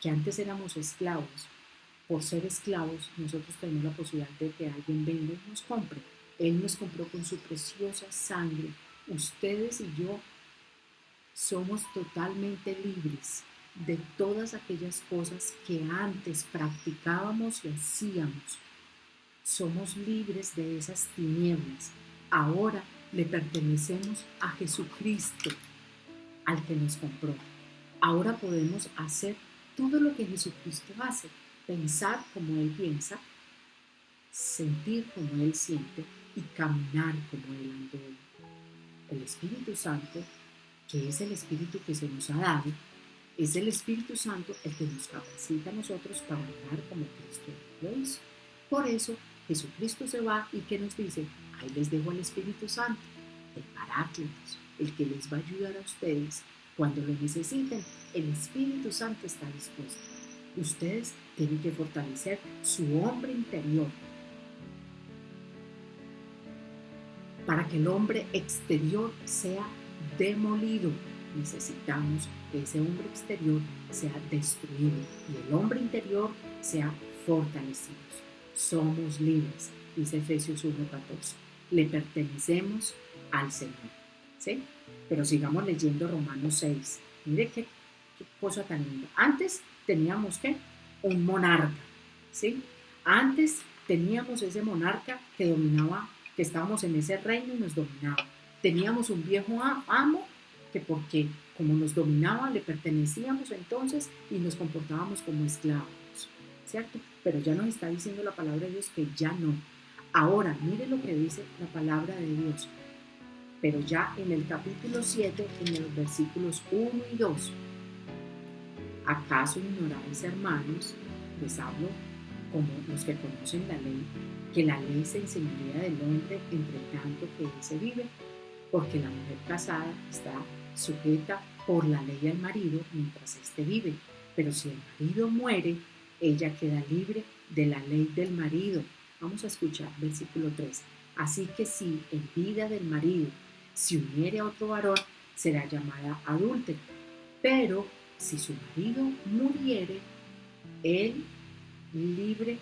que antes éramos esclavos, por ser esclavos, nosotros tenemos la posibilidad de que alguien venga y nos compre. Él nos compró con su preciosa sangre. Ustedes y yo somos totalmente libres de todas aquellas cosas que antes practicábamos y hacíamos. Somos libres de esas tinieblas. Ahora le pertenecemos a Jesucristo, al que nos compró. Ahora podemos hacer todo lo que Jesucristo hace, pensar como Él piensa, sentir como Él siente y caminar como Él andó. El Espíritu Santo, que es el Espíritu que se nos ha dado, es el Espíritu Santo el que nos capacita a nosotros para andar como Cristo lo hizo. Por eso Jesucristo se va y ¿qué nos dice? Ahí les dejo al Espíritu Santo, el Paráclitos, el que les va a ayudar a ustedes cuando lo necesiten. El Espíritu Santo está dispuesto. Ustedes tienen que fortalecer su hombre interior para que el hombre exterior sea demolido. Necesitamos que ese hombre exterior sea destruido y el hombre interior sea fortalecido. Somos libres, dice Efesios 1:14. Le pertenecemos al Señor, ¿sí? Pero sigamos leyendo Romanos 6. Mire qué cosa tan linda. Antes teníamos ¿qué? Un monarca, ¿sí? Antes teníamos ese monarca que dominaba, que estábamos en ese reino y nos dominaba. Teníamos un viejo amo que porque como nos dominaba le pertenecíamos entonces y nos comportábamos como esclavos, ¿cierto? Pero ya nos está diciendo la palabra de Dios que ya no. Ahora, mire lo que dice la palabra de Dios. Pero ya en el capítulo 7, en los versículos 1 y 2. ¿Acaso ignoráis, hermanos? Les hablo como los que conocen la ley, que la ley se enseñorea del hombre entre tanto que él se vive, porque la mujer casada está sujeta por la ley al marido mientras éste vive, pero si el marido muere, ella queda libre de la ley del marido. Vamos a escuchar versículo 3. Así que si en vida del marido se uniere a otro varón, será llamada adúltera, pero si su marido muriere, él es libre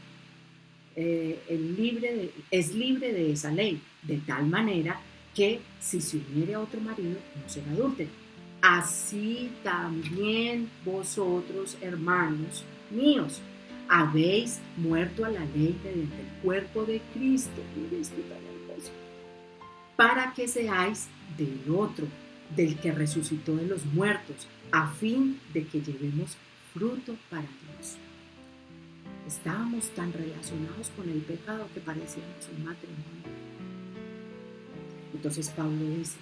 de esa ley, de tal manera que si se uniere a otro marido, no será adúltero. Así también vosotros, hermanos míos, habéis muerto a la ley mediante el cuerpo de Cristo, para que seáis del otro, del que resucitó de los muertos, a fin de que llevemos fruto para Dios. Estábamos tan relacionados con el pecado que parecíamos un matrimonio. Entonces Pablo dice,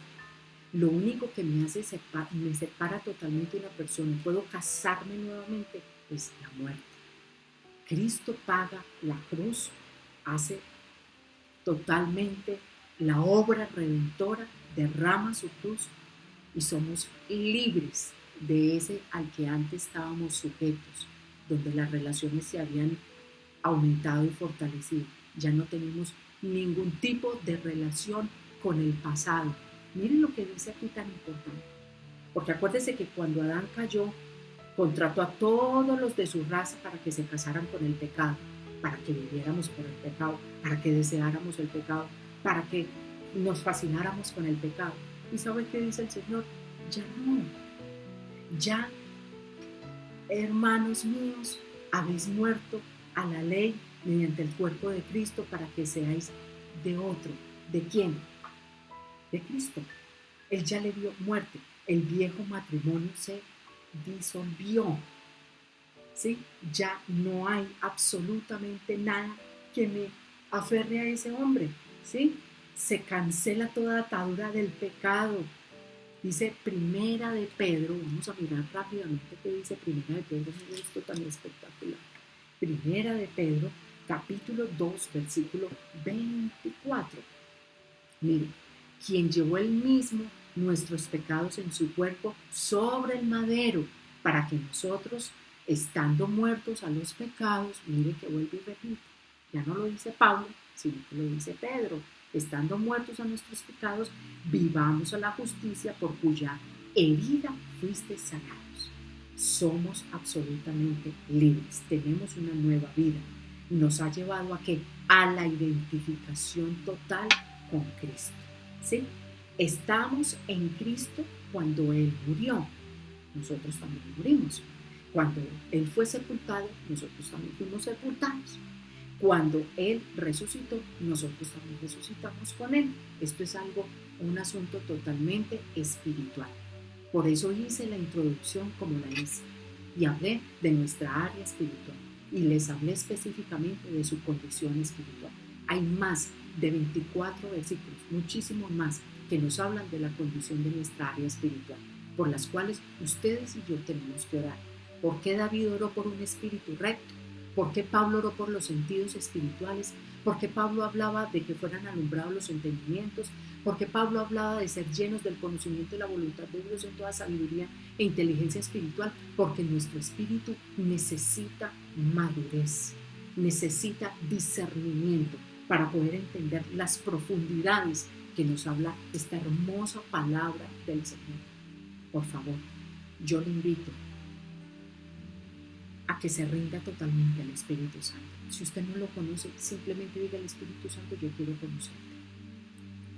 lo único que me separa totalmente de una persona, puedo casarme nuevamente, es la muerte. Cristo paga la cruz, hace totalmente la obra redentora, derrama su cruz y somos libres de ese al que antes estábamos sujetos, donde las relaciones se habían aumentado y fortalecido. Ya no tenemos ningún tipo de relación con el pasado. Miren lo que dice aquí tan importante, porque acuérdense que cuando Adán cayó, contrató a todos los de su raza para que se casaran con el pecado, para que viviéramos por el pecado, para que deseáramos el pecado, para que nos fascináramos con el pecado. ¿Y sabe qué dice el Señor? Ya no. Ya, hermanos míos, habéis muerto a la ley mediante el cuerpo de Cristo para que seáis de otro. ¿De quién? De Cristo. Él ya le dio muerte. El viejo matrimonio se disolvió. ¿Sí? Ya no hay absolutamente nada que me aferre a ese hombre. ¿Sí? Se cancela toda atadura del pecado. Dice Primera de Pedro, vamos a mirar rápidamente qué dice Primera de Pedro, esto tan espectacular. Primera de Pedro, capítulo 2, versículo 24. Mire, quien llevó él mismo nuestros pecados en su cuerpo sobre el madero, para que nosotros, estando muertos a los pecados, mire que vuelve y repite, ya no lo dice Pablo, sino que lo dice Pedro, estando muertos a nuestros pecados, vivamos a la justicia por cuya herida fuiste sanados. Somos absolutamente libres, tenemos una nueva vida. Nos ha llevado ¿a qué? A la identificación total con Cristo. ¿Sí? Estamos en Cristo cuando Él murió. Nosotros también morimos. Cuando Él fue sepultado, nosotros también fuimos sepultados. Cuando Él resucitó, nosotros también resucitamos con Él. Esto es un asunto totalmente espiritual. Por eso hice la introducción como la hice y hablé de nuestra área espiritual y les hablé específicamente de su condición espiritual. Hay más de 24 versículos, muchísimos más, que nos hablan de la condición de nuestra área espiritual, por las cuales ustedes y yo tenemos que orar. ¿Por qué David oró por un espíritu recto? ¿Por qué Pablo oró por los sentidos espirituales? ¿Por qué Pablo hablaba de que fueran alumbrados los entendimientos? ¿Por qué Pablo hablaba de ser llenos del conocimiento de la voluntad de Dios en toda sabiduría e inteligencia espiritual? Porque nuestro espíritu necesita madurez, necesita discernimiento para poder entender las profundidades que nos habla esta hermosa palabra del Señor. Por favor, yo le invito a que se rinda totalmente al Espíritu Santo. Si usted no lo conoce, simplemente diga al Espíritu Santo, yo quiero conocerte.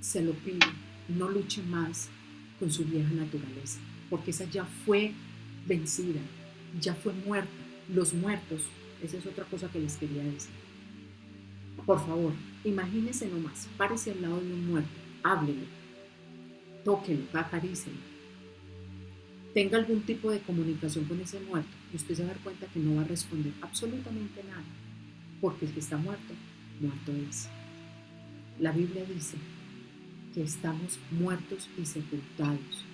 Se lo pido, no luche más con su vieja naturaleza, porque esa ya fue vencida, ya fue muerta. Los muertos, esa es otra cosa que les quería decir. Por favor, imagínese nomás, párese al lado de un muerto, háblele, tóquelo, acarícelo. Tenga algún tipo de comunicación con ese muerto y usted se va a dar cuenta que no va a responder absolutamente nada, porque el que está muerto, muerto es. La Biblia dice que estamos muertos y sepultados.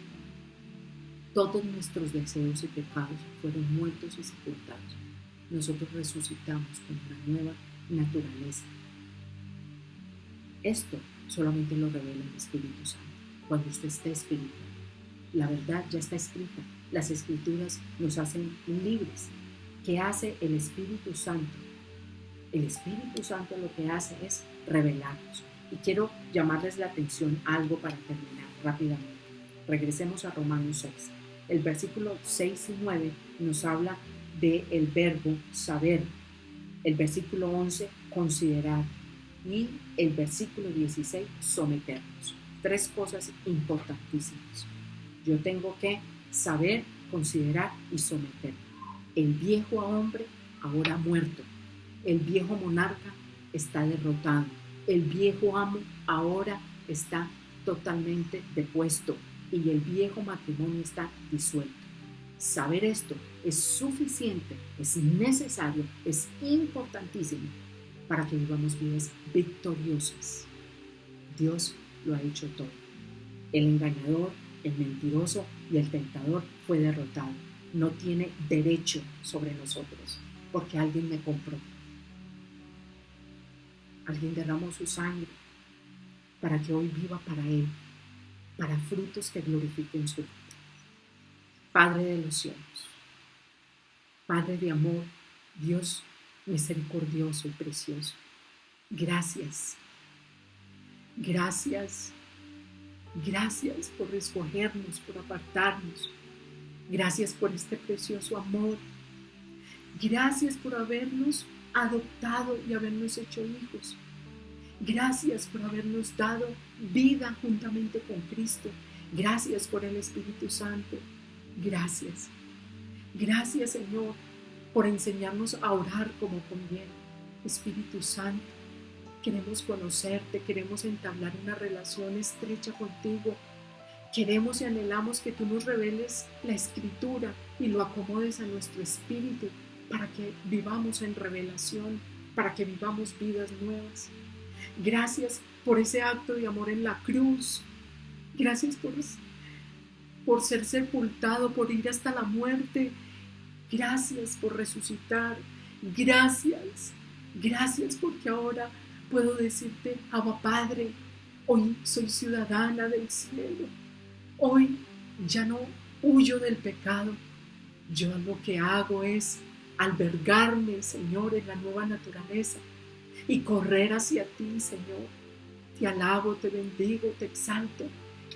Todos nuestros deseos y pecados fueron muertos y sepultados. Nosotros resucitamos con una nueva naturaleza. Esto solamente lo revela el Espíritu Santo. Cuando usted esté espiritual, la verdad ya está escrita. Las Escrituras nos hacen libres. ¿Qué hace el Espíritu Santo? El Espíritu Santo lo que hace es revelarnos. Y quiero llamarles la atención a algo para terminar rápidamente. Regresemos a Romanos 6. El versículo 6 y 9 nos habla del verbo saber. El versículo 11, considerar. Y el versículo 16, someternos. 3 cosas importantísimas. Yo tengo que saber, considerar y someter. El viejo hombre ahora muerto. El viejo monarca está derrotado. El viejo amo ahora está totalmente depuesto y el viejo matrimonio está disuelto. Saber esto es suficiente, es necesario, es importantísimo para que vivamos vidas victoriosas. Dios lo ha hecho todo. El engañador, el mentiroso y el tentador fue derrotado. No tiene derecho sobre nosotros porque alguien me compró. Alguien derramó su sangre para que hoy viva para Él, para frutos que glorifiquen su nombre. Padre de los cielos, Padre de amor, Dios misericordioso y precioso, gracias, gracias, gracias por escogernos, por apartarnos, gracias por este precioso amor, gracias por habernos adoptado y habernos hecho hijos. Gracias por habernos dado vida juntamente con Cristo. Gracias por el Espíritu Santo. Gracias. Gracias, Señor, por enseñarnos a orar como conviene. Espíritu Santo, queremos conocerte, queremos entablar una relación estrecha contigo. Queremos y anhelamos que tú nos reveles la Escritura y lo acomodes a nuestro espíritu, para que vivamos en revelación, para que vivamos vidas nuevas. Gracias por ese acto de amor en la cruz. Gracias por ser sepultado, por ir hasta la muerte. Gracias por resucitar. Gracias, Gracias porque ahora puedo decirte, Abba Padre, hoy soy ciudadana del cielo. Hoy ya no huyo del pecado. Yo lo que hago es albergarme, Señor, en la nueva naturaleza y correr hacia ti, Señor. Te alabo, te bendigo, te exalto.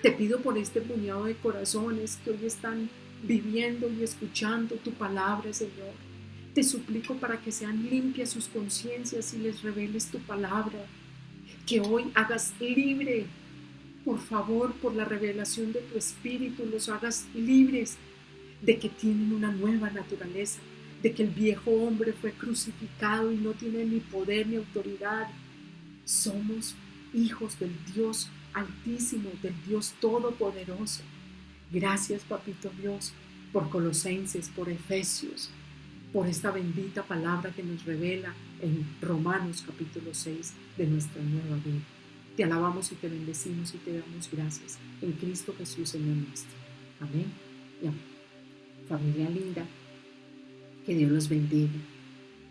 Te pido por este puñado de corazones que hoy están viviendo y escuchando tu palabra, Señor. Te suplico para que sean limpias sus conciencias y les reveles tu palabra. Que hoy hagas libre, por favor, por la revelación de tu Espíritu, los hagas libres de que tienen una nueva naturaleza, de que el viejo hombre fue crucificado y no tiene ni poder ni autoridad. Somos hijos del Dios Altísimo, del Dios Todopoderoso. Gracias, Papito Dios, por Colosenses, por Efesios, por esta bendita palabra que nos revela en Romanos capítulo 6 de nuestra nueva vida. Te alabamos y te bendecimos y te damos gracias en Cristo Jesús, Señor nuestro. Amén y amén. Familia linda, que Dios los bendiga,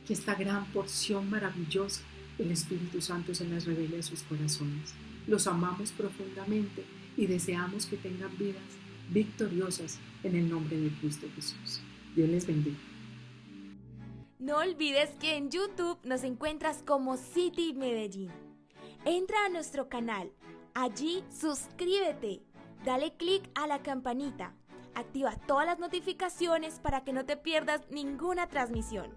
que esta gran porción maravillosa del Espíritu Santo se las revele a sus corazones. Los amamos profundamente y deseamos que tengan vidas victoriosas en el nombre de Cristo Jesús. Dios les bendiga. No olvides que en YouTube nos encuentras como City Medellín. Entra a nuestro canal, allí suscríbete, dale click a la campanita, activa todas las notificaciones para que no te pierdas ninguna transmisión.